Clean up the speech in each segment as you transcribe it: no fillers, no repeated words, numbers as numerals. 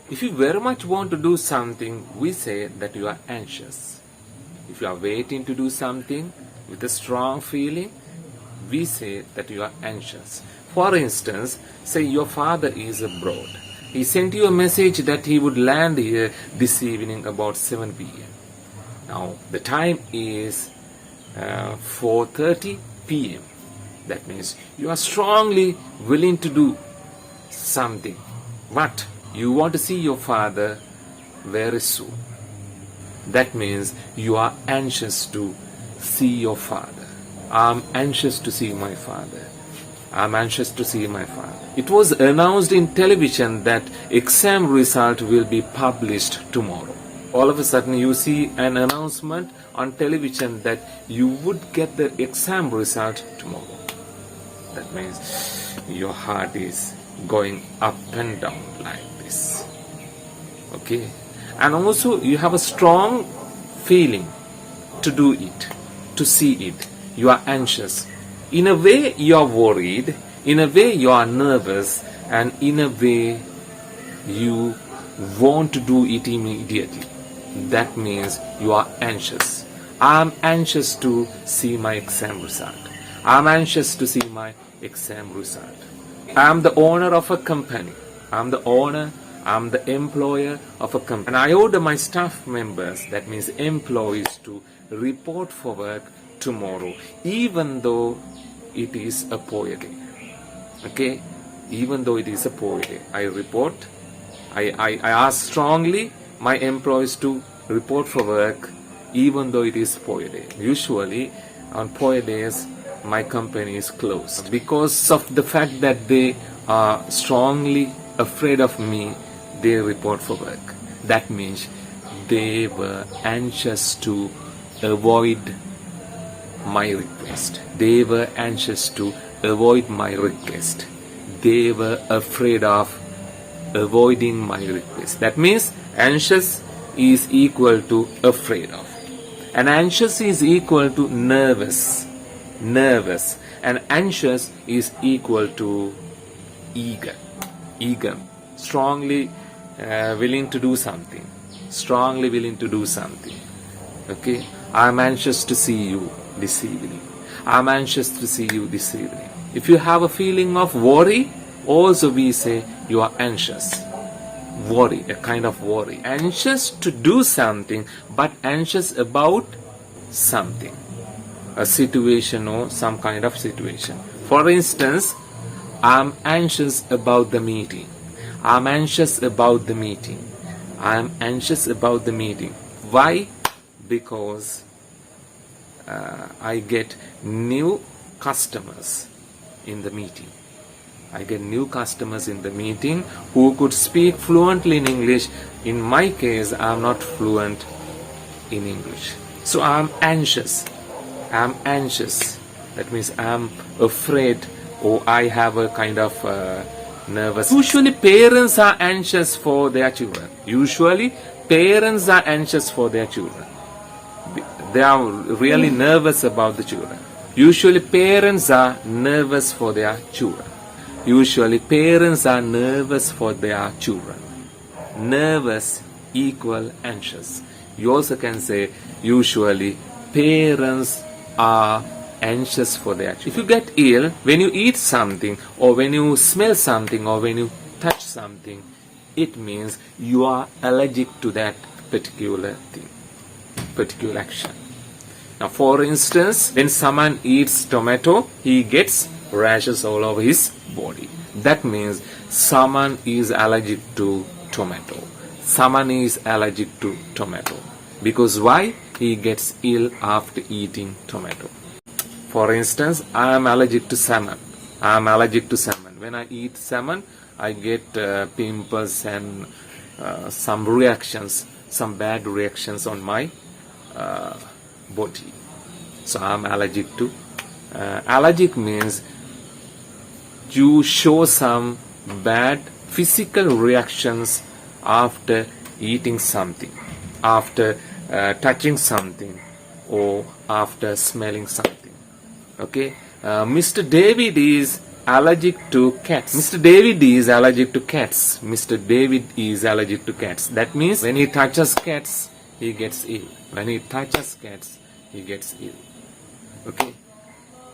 If you very much want to do something, we say that you are anxious. If you are waiting to do something with a strong feeling, we say that you are anxious. For instance, say your father is abroad. He sent you a message that he would land here this evening about 7 p.m. Now, the time is 4:30 p.m. That means you are strongly willing to do something. But you want to see your father very soon. That means you are anxious to see your father. I'm anxious to see my father. I'm anxious to see my father. It was announced in television that exam result will be published tomorrow. All of a sudden you see an announcement on television that you would get the exam result tomorrow. That means your heart is going up and down like this. Okay? And also you have a strong feeling to do it, to see it. You are anxious. In a way you are worried, in a way you are nervous, and in a way you want to do it immediately. That means you are anxious. I am anxious to see my exam result. I am anxious to see my exam result. I am the owner of a company. I am the owner, I am the employer of a company. And I order my staff members, that means employees, to report for work tomorrow, even though it is a poor day. Okay? Even though it is a poor day. I report. I ask strongly my employees to report for work even though it is poor day. Usually on poor days my company is closed because of the fact that they are strongly afraid of me. They report for work. That means they were anxious to avoid my request. They were anxious to avoid my request. They were afraid of avoiding my request. That means anxious is equal to afraid of. And anxious is equal to nervous. Nervous. And anxious is equal to eager. Eager. Strongly willing to do something. Strongly willing to do something. Okay? I'm anxious to see you this evening. I'm anxious to see you this evening. If you have a feeling of worry, also we say you are anxious. Worry, a kind of worry. Anxious to do something, but anxious about something. A situation or some kind of situation. For instance, I'm anxious about the meeting. I'm anxious about the meeting. I'm anxious about the meeting. Why? Because I get new customers in the meeting. I get new customers in the meeting who could speak fluently in English. In my case, I'm not fluent in English. So I'm anxious. I'm anxious. That means I'm afraid, or I have a kind of nervous. Usually parents are anxious for their children. Usually parents are anxious for their children. They are really nervous about the children. Usually parents are nervous for their children. Usually parents are nervous for their children. Nervous equal anxious. You also can say usually parents are anxious for their children. If you get ill, when you eat something or when you smell something or when you touch something, it means you are allergic to that particular thing, particular action. Now, for instance, when someone eats tomato, he gets rashes all over his body. That means someone is allergic to tomato. Someone is allergic to tomato. Because why? He gets ill after eating tomato. For instance, I am allergic to salmon. I am allergic to salmon. When I eat salmon, I get pimples and some reactions, some bad reactions on my body. So I am allergic to. Allergic means you show some bad physical reactions after eating something, after touching something, or after smelling something. Okay, Mr. David is allergic to cats. Mr. David is allergic to cats. Mr. David is allergic to cats. That means when he touches cats, he gets ill. When he touches cats, he gets ill. Okay?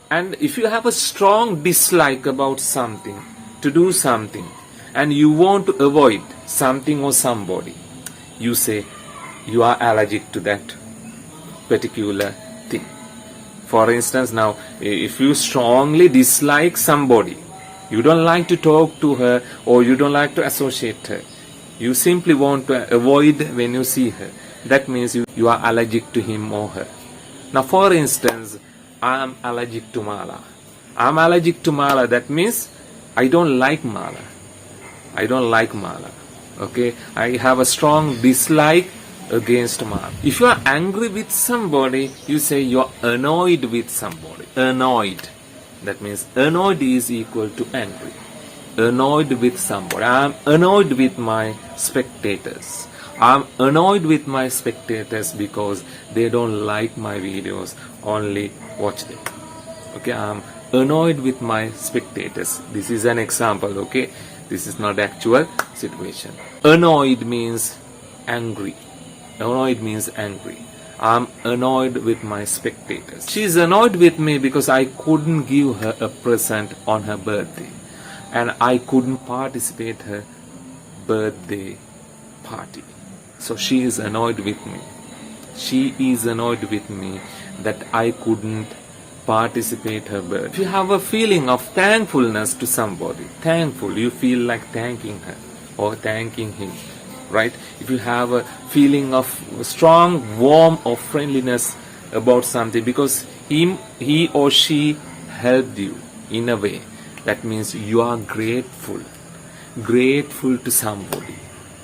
And if you have a strong dislike about something, to do something, and you want to avoid something or somebody, you say you are allergic to that particular thing. For instance, now, if you strongly dislike somebody, you don't like to talk to her or you don't like to associate her, you simply want to avoid when you see her, that means you are allergic to him or her. Now, for instance, I am allergic to Mala. I am allergic to Mala, that means I don't like Mala. I don't like Mala. Okay, I have a strong dislike against Mala. If you are angry with somebody, you say you are annoyed with somebody. Annoyed. That means annoyed is equal to angry. Annoyed with somebody. I am annoyed with my spectators. I am annoyed with my spectators because they don't like my videos, only watch them. Okay, I am annoyed with my spectators. This is an example, okay? This is not actual situation. Annoyed means angry. Annoyed means angry. I'm annoyed with my spectators. She is annoyed with me because I couldn't give her a present on her birthday. And I couldn't participate her birthday party. So she is annoyed with me. She is annoyed with me that I couldn't participate her birthday. If you have a feeling of thankfulness to somebody, thankful, you feel like thanking her or thanking him, right? If you have a feeling of strong, warm or friendliness about something because he or she helped you in a way, that means you are grateful to somebody.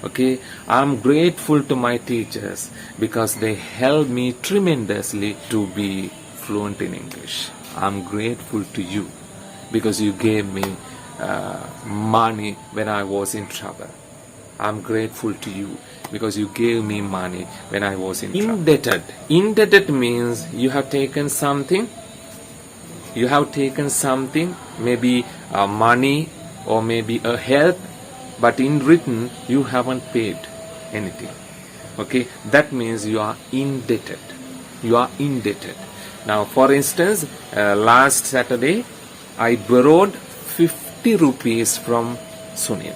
Okay, I'm grateful to my teachers because they helped me tremendously to be fluent in English. I'm grateful to you because you gave me money when I was in trouble. I'm grateful to you because you gave me money when I was in trouble. Indebted. Indebted means you have taken something. You have taken something, maybe money or maybe a help, but in return you haven't paid anything. Okay, that means you are indebted. You are indebted. Now, for instance, last Saturday I borrowed 50 rupees from Sunil.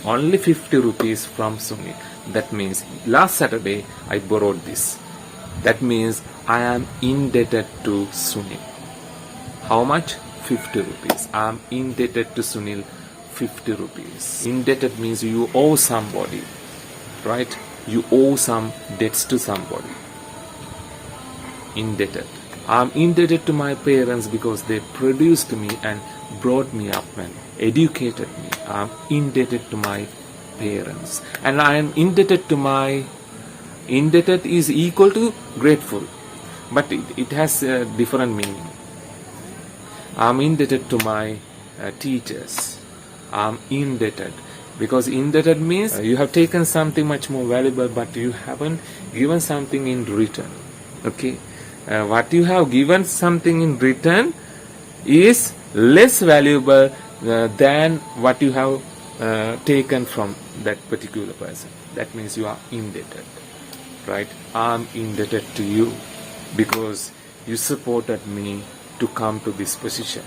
Only 50 rupees from Sunil. That means last Saturday I borrowed this. That means I am indebted to Sunil. How much? 50 rupees. I am indebted to Sunil 50 rupees. Indebted means you owe somebody, right? You owe some debts to somebody. Indebted. I am indebted to my parents because they produced me and brought me up and educated me. I am indebted to my parents. And I am indebted to my... Indebted is equal to grateful. But it has a different meaning. I am indebted to my teachers. I am indebted. Because indebted means you have taken something much more valuable but you haven't given something in return. Okay? What you have given something in return is less valuable than what you have taken from that particular person. That means you are indebted, right? I am indebted to you because you supported me to come to this position.